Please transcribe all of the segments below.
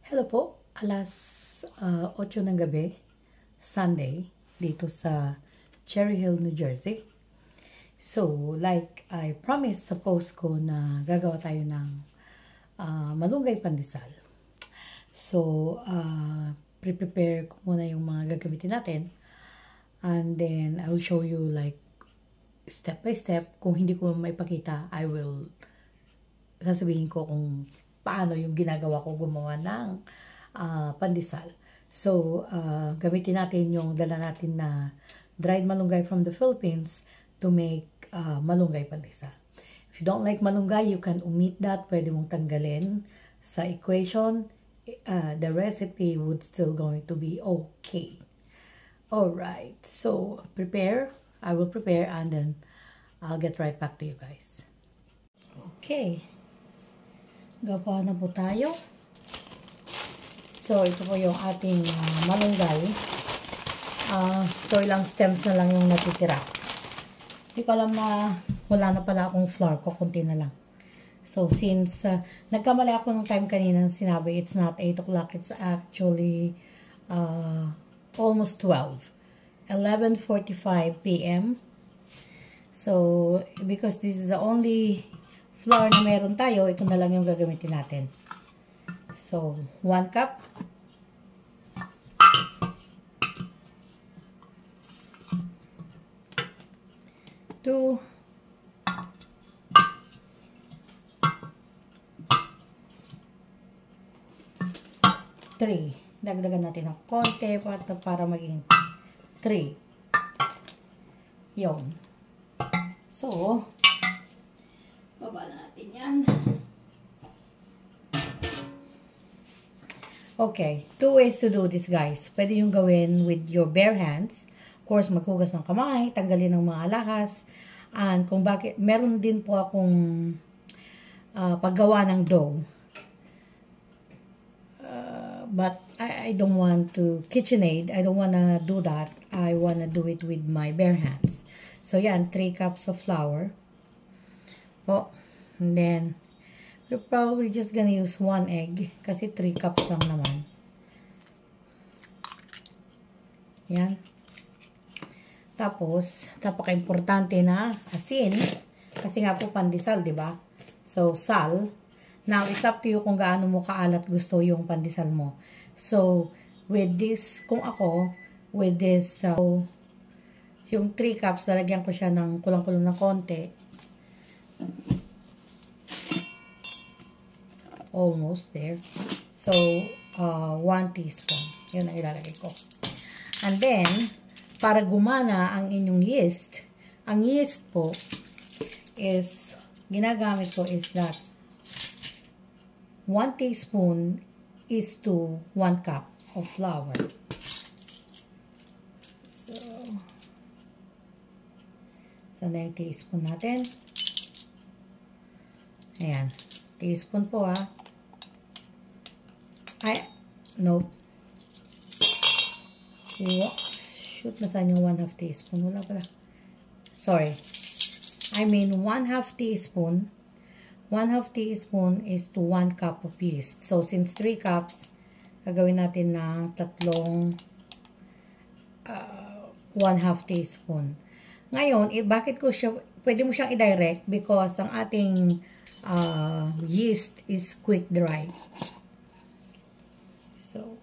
Hello po, alas 8 ng gabi, Sunday, dito sa Cherry Hill, New Jersey. So, like I promised sa post ko na gagawa tayo ng malunggay pandesal. So, prepare ko muna yung mga gagamitin natin. And then, I will show you like step by step. Kung hindi ko maipakita, I will sasabihin ko kung paano yung ginagawa ko gumawa ng pandesal. So, gamitin natin yung dala natin na dried malunggay from the Philippines to make malunggay pandesal. If you don't like malunggay, you can omit that. Pwede mong tanggalin sa equation. The recipe would still going to be okay. Alright, so prepare. I will prepare and then I'll get right back to you guys. Okay. Gawa na po tayo. So, ito po yung ating malunggay. So, ilang stems na lang yung natitira. Hindi ko alam na wala na pala akong flour ko. Kunti na lang. So, since nagkamali ako ng time kanina sinabi, it's not 8 o'clock. It's actually almost 12. 11:45 p.m. So, because this is the only flour na meron tayo, ito na lang yung gagamitin natin. So, 1 cup. Two. 3. Dagdagan natin ng konti para maging 3. Yun. So, baba na natin yan. Okay, 2 ways to do this, guys. Pwede yung gawin with your bare hands. Of course, maghugas ng kamay, tanggalin ng mga alahas. And kung bakit, meron din po akong paggawa ng dough. But I don't want to KitchenAid. I don't want to do that. I want to do it with my bare hands. So, yan, 3 cups of flour. Oh, and then, we're probably just gonna use 1 egg. Kasi 3 cups lang naman. Yan. Tapos, napaka-importante na asin. Kasi nga po pandesal, di ba? So, sal. Now, it's up to you kung gaano mo kaalat gusto yung pandesal mo. So, with this, kung ako, with this, yung 3 cups, lalagyan ko siya ng kulang-kulang na konti. Almost there. So, 1 teaspoon. Yun ang ilalagay ko. And then, para gumana ang inyong yeast, ang yeast po is, ginagamit ko is that 1 teaspoon is to 1 cup of flour. So na yung teaspoon natin. Ayan. Teaspoon po, ha. Ay, nope. Shoot, nasaan yung 1/2 teaspoon? Wala pala. Sorry. I mean, 1/2 teaspoon. 1/2 teaspoon is to 1 cup of yeast. So, since 3 cups, gagawin natin na 1/2 teaspoon. Ngayon, bakit ko siya, pwede mo siyang i-direct because ang ating yeast is quick dry. So,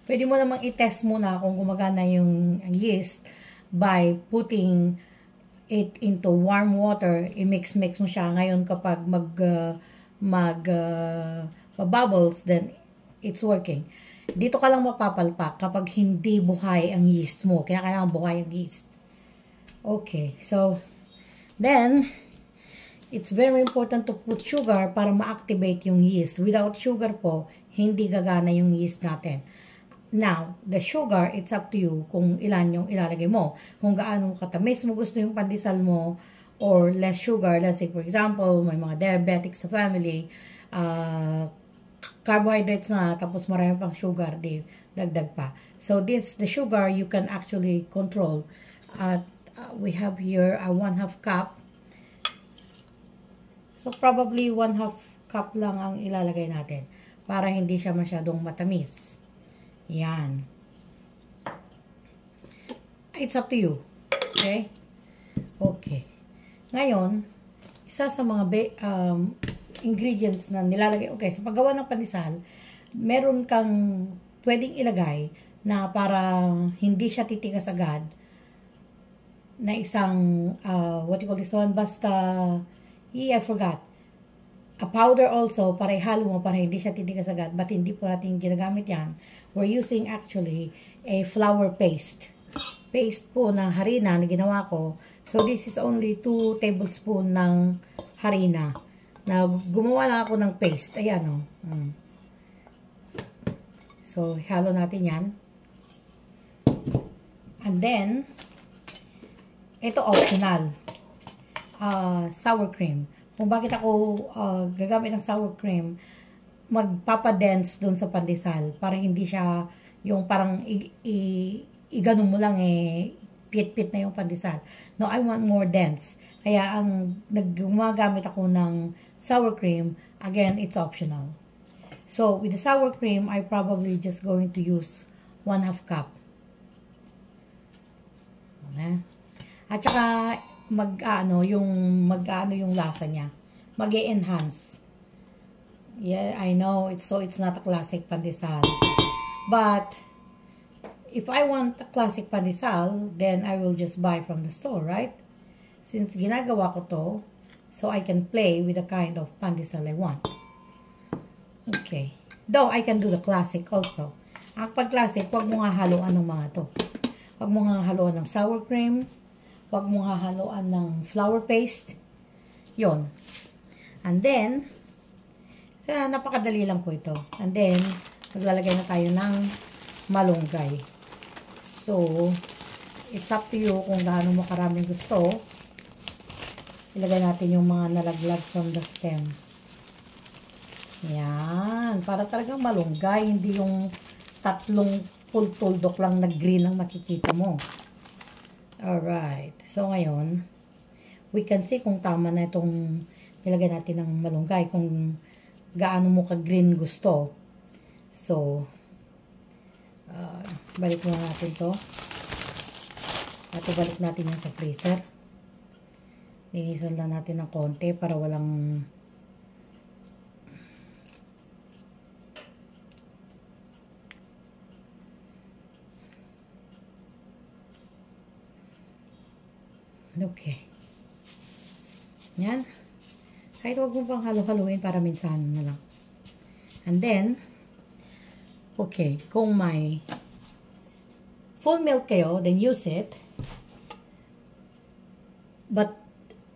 pwede mo namang i-test muna kung gumagana yung yeast by putting it into warm water. I-mix mo siya. Ngayon, kapag bubbles, then it's working. Dito ka lang mapapalpak kapag hindi buhay ang yeast mo. Kaya kailangan buhay ang yeast. Okay, so, then, it's very important to put sugar para ma-activate yung yeast. Without sugar po, hindi gagana yung yeast natin. Now, the sugar, it's up to you kung ilan yung ilalagay mo. Kung gaano katamis mo gusto yung pandesal mo or less sugar. Let's say, for example, may mga diabetics sa family, carbohydrates na, tapos marami pang sugar, di dagdag pa. So, the sugar, you can actually control. At we have here a 1/2 cup. So, probably 1/2 cup lang ang ilalagay natin. para hindi siya masyadong matamis. Yan. It's up to you. Okay? Okay. Ngayon, isa sa mga ingredients na nilalagay. Okay, sa paggawa ng pandesal, meron kang pwedeng ilagay na para hindi siya titigas agad na isang, what do you call this one? Basta, I forgot. A powder also, para ihalo mo, para hindi siya titigas agad. But hindi po natin ginagamit yan. We're using actually a flour paste. Paste po ng harina na ginawa ko. So, this is only 2 tablespoon ng harina. Na gumawa lang ako ng paste. Ayan, o. So, halo natin yan. And then, ito optional. Sour cream. Kung bakit ako gagamit ng sour cream, magpapadense doon sa pandesal para hindi siya yung parang iganon mo lang pit-pit na yung pandesal. No, I want more dense. Kaya ang gumagamit ako ng sour cream, again, it's optional. So, with the sour cream, I probably just going to use 1/2 cup. At saka mag-ano yung lasa niya. Mag-e-enhance. Yeah, I know it's not a classic pandesal. But if I want a classic pandesal, then I will just buy from the store, right? Since ginagawa ko to, so I can play with the kind of pandesal I want. Okay. Though I can do the classic also. Ang pag-classic, wag mo nga haluan ng mga to. Wag mo nga haluan ng sour cream. Wag mo nga haluan ng flour paste. Yon. And then, napakadali lang po ito. And then, maglalagay na tayo ng malunggay. So, it's up to you kung gaano mo karaming gusto. Ilagay natin yung mga nalaglag from the stem. Yan. Para talagang malunggay. Hindi yung tatlong tuldok lang na green ang makikita mo. Alright. So, ngayon, we can see kung tama na itong nilagay natin ng malunggay. Kung gaano mo ka-green gusto. So, balik mo natin to. At ibalik natin yan sa freezer. Linisan lang natin ng konti para walang okay. Yan. Kahit huwag mo pang halo-haluin para minsan na lang. And then, okay, kung may full milk kayo, then use it. But,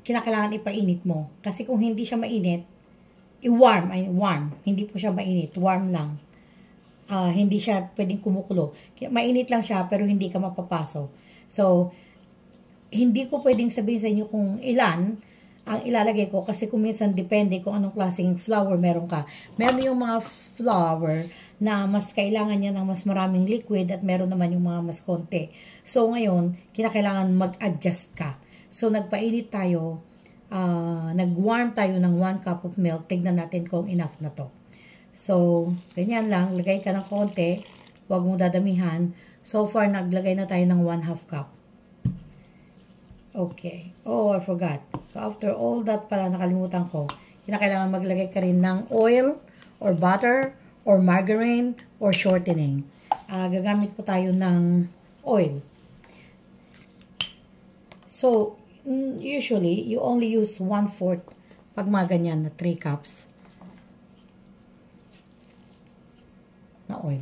kinakailangan ipainit mo. Kasi kung hindi siya mainit, warm. Hindi po siya mainit. Warm lang. Hindi siya pwedeng kumukulo. Mainit lang siya, pero hindi ka mapapaso. So, hindi ko pwedeng sabihin sa inyo kung ilan ang ilalagay ko kasi kung minsan depende kung anong klaseng flour meron ka. Meron yung mga flour na mas kailangan niya ng mas maraming liquid at meron naman yung mga mas konti. So ngayon, kinakailangan mag-adjust ka. So nagpainit tayo, nag-warm tayo ng 1 cup of milk. Tignan natin kung enough na to. So, ganyan lang. Lagay ka ng konti. Huwag mong dadamihan. So far, naglagay na tayo ng 1/2 cup. Okay. Oh, I forgot. So, after all that pala, nakalimutan ko. Kinakailangan maglagay ka rin ng oil or butter or margarine or shortening. Gagamit po tayo ng oil. So, usually, you only use 1/4 pag mga ganyan na 3 cups na oil.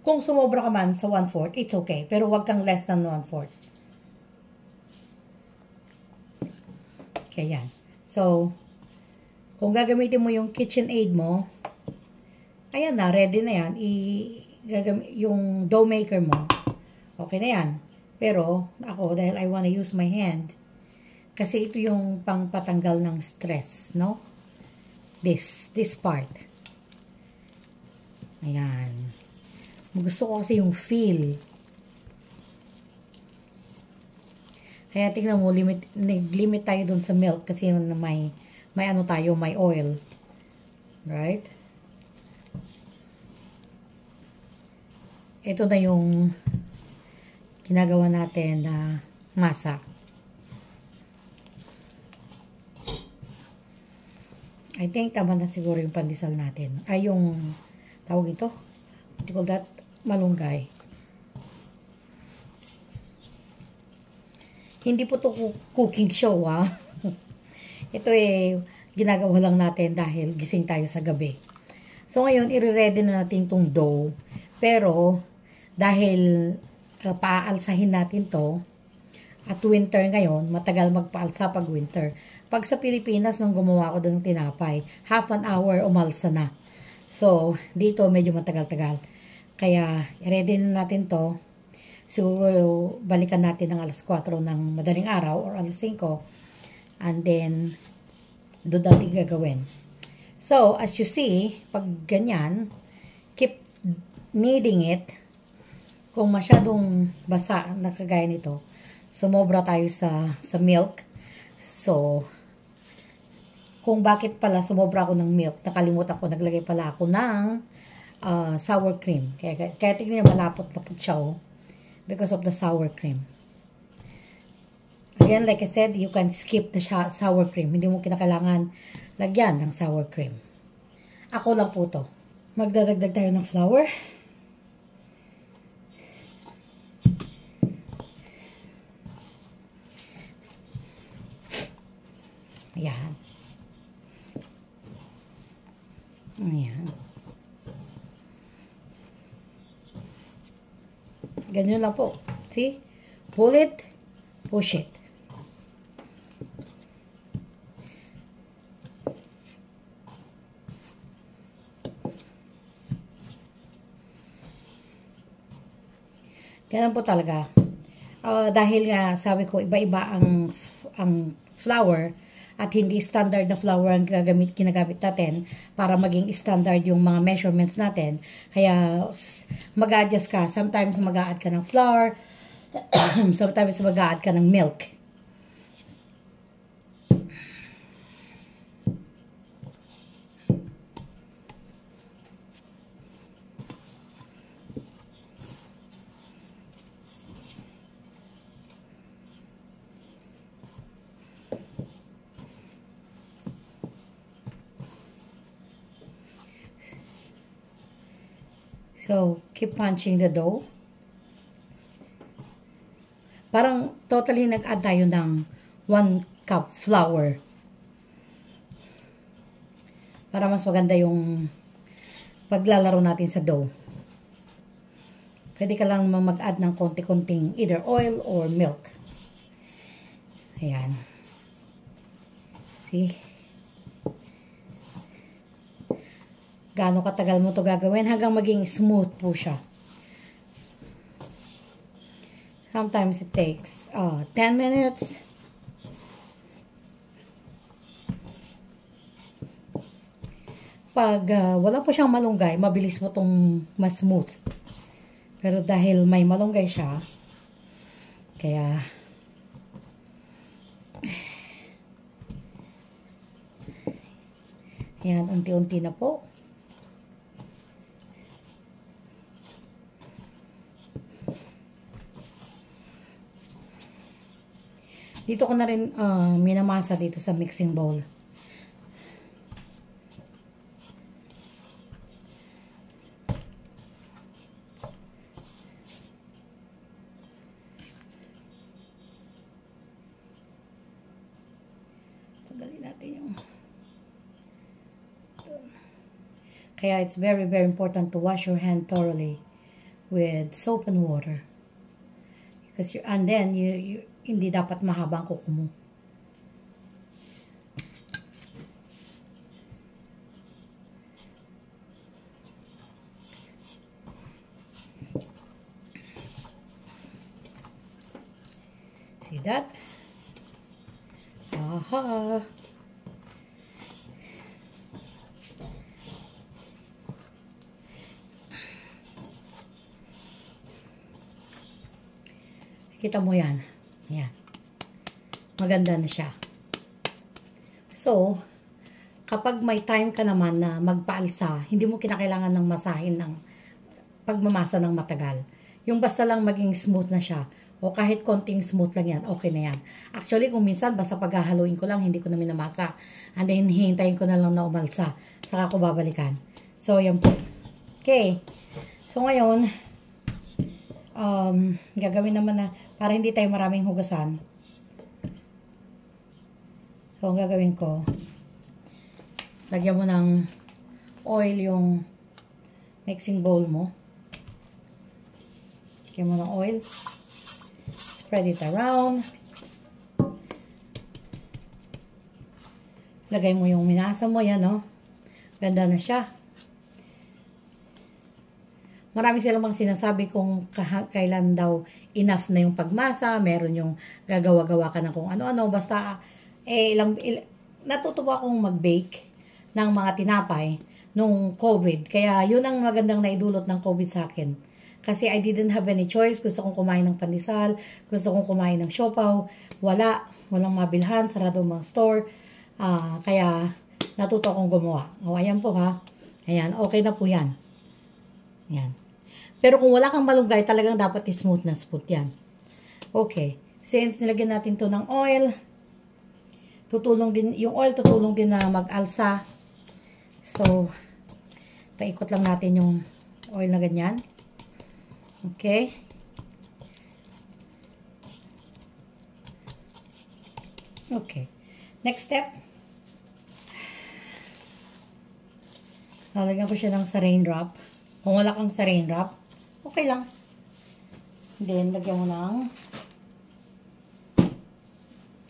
Kung sumobra ka man sa 1/4, it's okay. Pero wag kang less than 1/4. Okay, yan. So, kung gagamitin mo yung KitchenAid mo, ayan na, ready na yan. Yung dough maker mo, okay na yan. Pero, ako, dahil I wanna use my hand, kasi ito yung pangpatanggal ng stress, no? This part. Ayan. Gusto ko kasi yung feel. Kaya tingnan mo, nag-limit tayo dun sa milk kasi may may ano tayo, may oil. Right? Ito na yung ginagawa natin na masa. I think tama na siguro yung pandesal natin. Ay, yung tawag ito. What do you call that? Malunggay. Hindi po to cooking show, ha? Ito ginagawa lang natin dahil gising tayo sa gabi. So, ngayon, i-ready na natin tong dough. Pero, dahil paaalsahin natin to, at winter ngayon, matagal magpaalsa pag winter. Pag sa Pilipinas, nung gumawa ko doon ng tinapay, half an hour umalsa na. So, dito medyo matagal-tagal. Kaya, ready na natin to. Siguro, balikan natin ng alas 4 ng madaling araw or alas 5. And then, doon natin gagawin. So, as you see, pag ganyan, keep kneading it. Kung masyadong basa na kagaya nito, sumobra tayo sa milk. So, kung bakit pala sumobra ako ng milk, nakalimutan ko, naglagay pala ako ng sour cream. Kaya tignan malapot-lapot siya, because of the sour cream. Again, like I said, you can skip the sour cream. Hindi mo kinakailangan lagyan ng sour cream. Ako lang po to. Magdadagdag tayo ng flour. Ayan. Ayan. Ganyan lang po. See? Pull it, push it. Ganyan po talaga. Dahil nga, sabi ko, iba-iba ang flour at hindi standard na flour ang ginagamit natin para maging standard yung mga measurements natin. Kaya, mag-adjust ka. Sometimes mag-a-add ka ng flour, sometimes mag-a-add ka ng milk. So, keep punching the dough. Parang totally nag-add tayo ng 1 cup flour. Para mas maganda yung paglalaro natin sa dough. Pwede ka lang mag-add ng konti-konting either oil or milk. Ayan. See? Gaano katagal mo to gagawin hanggang maging smooth po siya. Sometimes it takes 10 minutes. Pag wala po siyang malunggay, mabilis mo tong mas smooth. Pero dahil may malunggay siya, kaya yan, unti-unti na po. Dito ko na rin minamasa dito sa mixing bowl. Tagalin natin yung... Kaya it's very, very important to wash your hand thoroughly with soap and water. Because and then you hindi dapat mahabang kuko mo. See that? Aha! Kita mo yan. Yan. Maganda na siya. So, kapag may time ka naman na magpaalsa, hindi mo kinakailangan ng masahin ng pagmamasa ng matagal. Yung basta lang maging smooth na siya. O kahit konting smooth lang yan, okay na yan. Actually, kung minsan, basta paghahaluin ko lang, hindi ko na minamasa. And then, hihintayin ko na lang na umalsa. Saka ko babalikan. So, yan po. Okay. So, ngayon, gagawin naman na, para hindi tayo maraming hugasan. So, ang gagawin ko, lagyan mo ng oil yung mixing bowl mo. Lagyan mo ng oil. Spread it around. Lagay mo yung minasa mo. Yan, no? Ganda na siya. Marami silang mga sinasabi kung kailan daw enough na yung pagmasa. Meron yung gagawa-gawa ka na kung ano-ano. Basta, natutuwa akong mag-bake ng mga tinapay nung COVID. Kaya, yun ang magandang naidulot ng COVID sa akin. Kasi I didn't have any choice. Gusto kong kumain ng pandesal. Gusto kong kumain ng siopaw. Walang mabilhan. Sarado mga store. Kaya, natuto akong gumawa. O, ayan po ha. Ayan, okay na po yan. Ayan. Pero kung wala kang malunggay, talagang dapat smooth na smooth yan. Okay. Since nilagyan natin to ng oil, yung oil tutulong din na mag-alsa. So, paikot lang natin yung oil na ganyan. Okay. Okay. Next step. Lalagyan ko siya ng saran wrap. Kung wala kang saran wrap, okay lang. Then, lagyan mo ng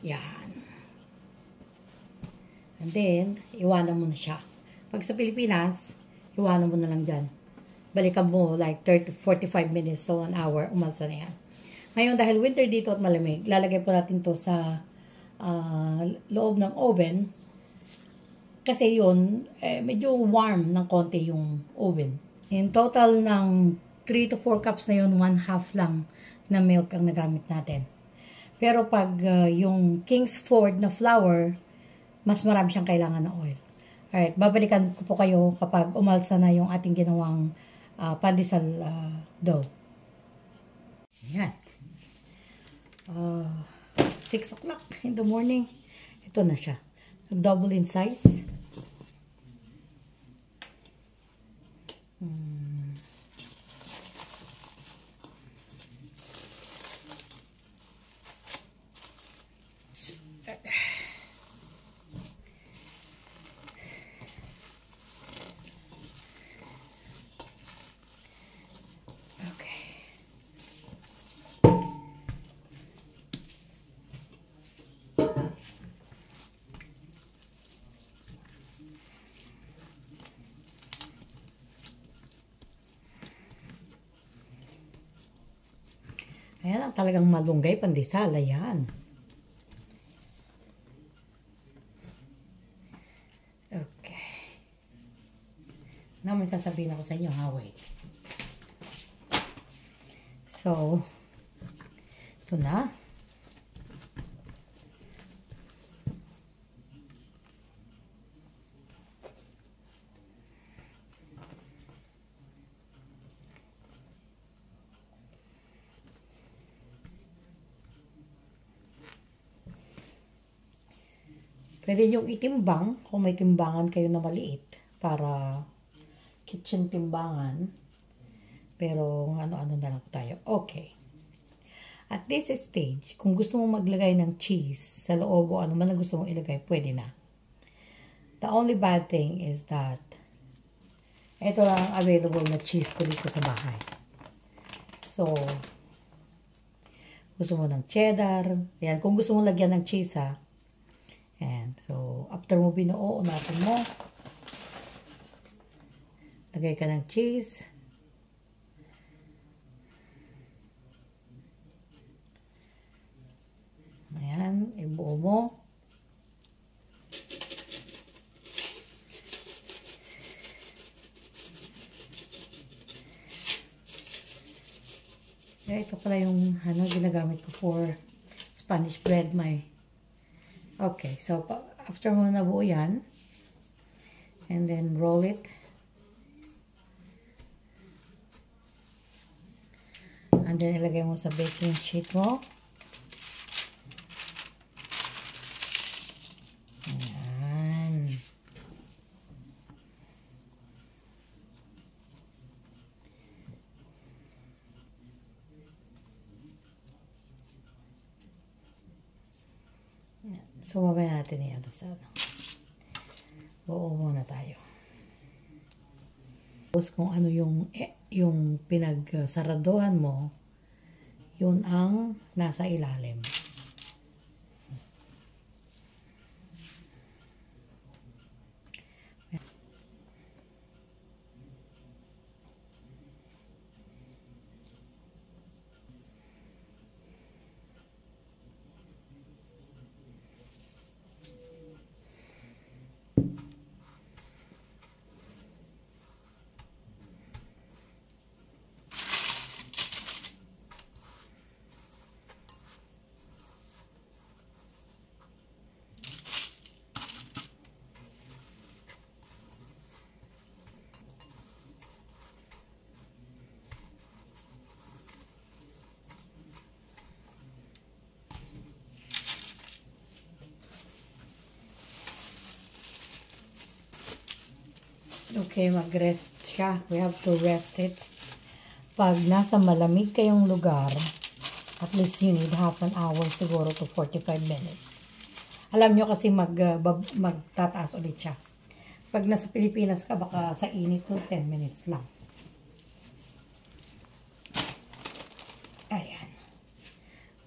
yan. And then, iwanan mo na siya. Pag sa Pilipinas, iwanan mo na lang dyan. Balikan mo like 30-45 minutes, so 1 hour, umalsa na yan. Ngayon, dahil winter dito at malamig, lalagay po natin to sa loob ng oven. Kasi yun, medyo warm ng konti yung oven. In total ng 3 to 4 cups na yun, 1/2 lang na milk ang nagamit natin. Pero pag yung Kingsford na flour, mas marami siyang kailangan ng oil. Alright, babalikan ko po kayo kapag umalsa na yung ating ginawang pandesal dough. Ayan. 6 o'clock in the morning. Ito na siya. Nag-double in size. Ayan ang talagang malunggay pandesal. Ayan. Okay. Na may sasabihin ako sa inyo, ha? Wait. So, ito na. Pwede nyo itimbang kung may timbangan kayo na maliit para kitchen timbangan. Pero ano-ano na lang tayo. Okay. At this stage, kung gusto mo maglagay ng cheese sa loob o ano man na gusto mong ilagay, pwede na. The only bad thing is that ito lang ang available na cheese ko dito sa bahay. So, gusto mo ng cheddar. Yan, kung gusto mo lagyan ng cheese ha. And so, after mo binuo, natin mo. Lagay ka ng cheese. Ayan, ibuo mo. Ito pala yung ginagamit ko for Spanish bread. Okay, so after mo nabuo yan, And then roll it. And then ilagay mo sa baking sheet mo. Ayan. So, mamaya natin yan sa ano. Buo muna tayo. Tapos kung ano yung pinagsaraduhan mo, yun ang nasa ilalim. Okay, mag-rest siya. We have to rest it. Pag nasa malamig kayong lugar, at least you need half an hour siguro to 45 minutes. Alam nyo kasi magtataas ulit siya. Pag nasa Pilipinas ka, baka sa init mo 10 minutes lang. Ayan.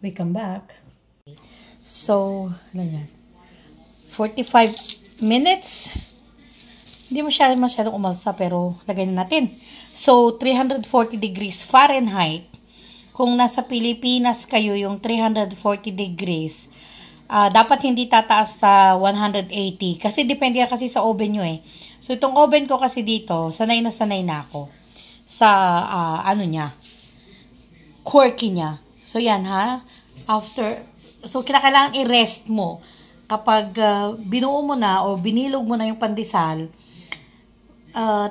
We come back. So, ano yan? 45 minutes. Hindi masyadong umalsa, pero lagay na natin. So, 340 degrees Fahrenheit. Kung nasa Pilipinas kayo, yung 340 degrees, dapat hindi tataas sa 180. Kasi depende kasi sa oven nyo eh. So, itong oven ko kasi dito, sanay na ako. Sa, ano niya, quirky niya. So, yan ha. So, kinakailangan i-rest mo. Kapag binuo mo na o binilog mo na yung pandesal,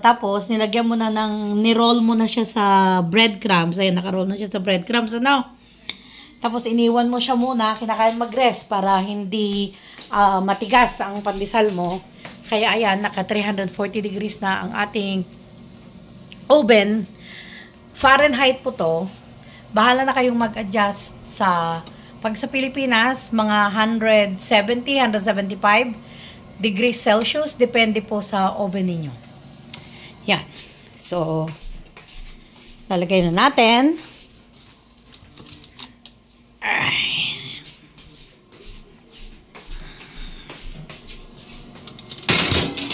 tapos, nilagyan mo na niroll mo na siya sa breadcrumbs. Ayun, nakaroll na siya sa breadcrumbs. Ano? Tapos, iniwan mo siya muna. Kinakain mag-rest para hindi matigas ang pandesal mo. Kaya, ayan, naka 340 degrees na ang ating oven. Fahrenheit po to. Bahala na kayong mag-adjust sa, pag sa Pilipinas, mga 170, 175 degrees Celsius. Depende po sa oven ninyo. Yan. So, lalagay na natin.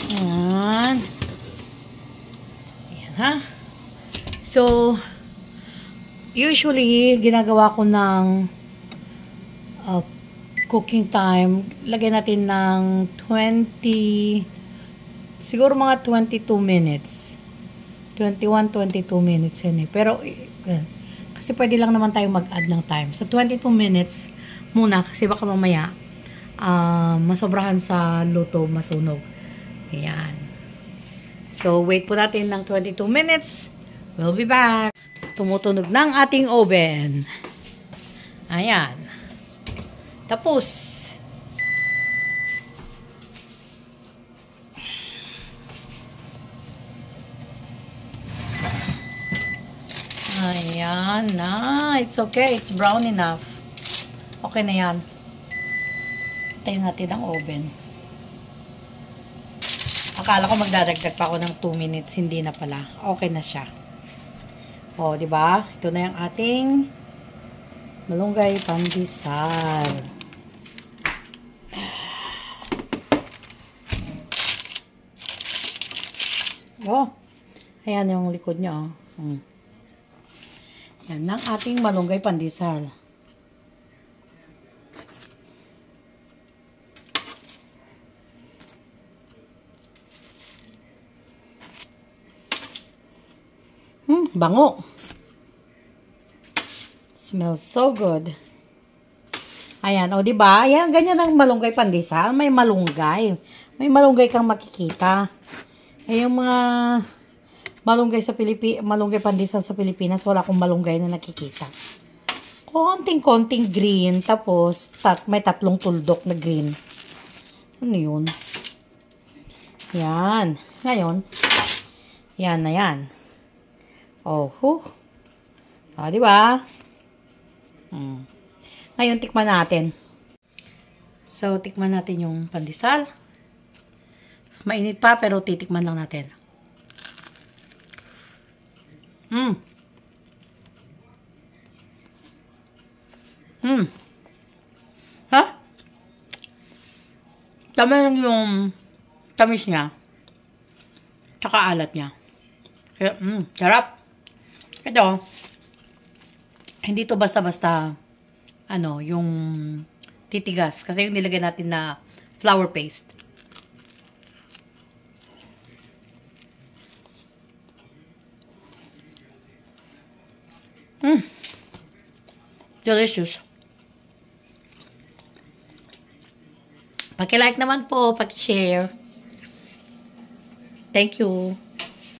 Yan. Yan ha. So, usually, ginagawa ko ng cooking time. Lagay natin ng 20... Siguro mga 22 minutes. 21-22 minutes yan eh. Pero, kasi pwede lang naman tayo mag-add ng time. So, 22 minutes muna. Kasi baka mamaya, masobrahan sa luto, masunog. Ayan. So, wait po natin ng 22 minutes. We'll be back. Tumutunog ng ating oven. Ayan. Tapos, ayan na. It's okay. It's brown enough. Okay na yan. Tayin natin ang oven. Akala ko magdadagdag pa ako ng 2 minutes. Hindi na pala. Okay na siya. O, diba? Ito na yung ating malunggay pandesal. Oh. Ayan yung likod niya. Oh. Yan ang ating malunggay pandesal. Bango. Smells so good. Ayan, o diba? Ayan, ganyan ang malunggay pandesal. May malunggay. May malunggay kang makikita. Eh, yung mga malunggay sa malunggay pandesal sa Pilipinas, wala akong malunggay na nakikita. Konting-konting green, tapos may tatlong tuldok na green. Ano yun? Yan. Ngayon, yan na yan. Oh, di ba? Ngayon, tikman natin. So, tikman natin yung pandesal. Mainit pa, pero titikman lang natin. Ha? Tama lang yung tamis niya. Tsaka alat niya. Kaya, sarap. Ito, hindi to basta-basta, yung titigas. Kasi yung nilagay natin na flour paste. Delicious. Paki-like naman po, paki-share. Thank you.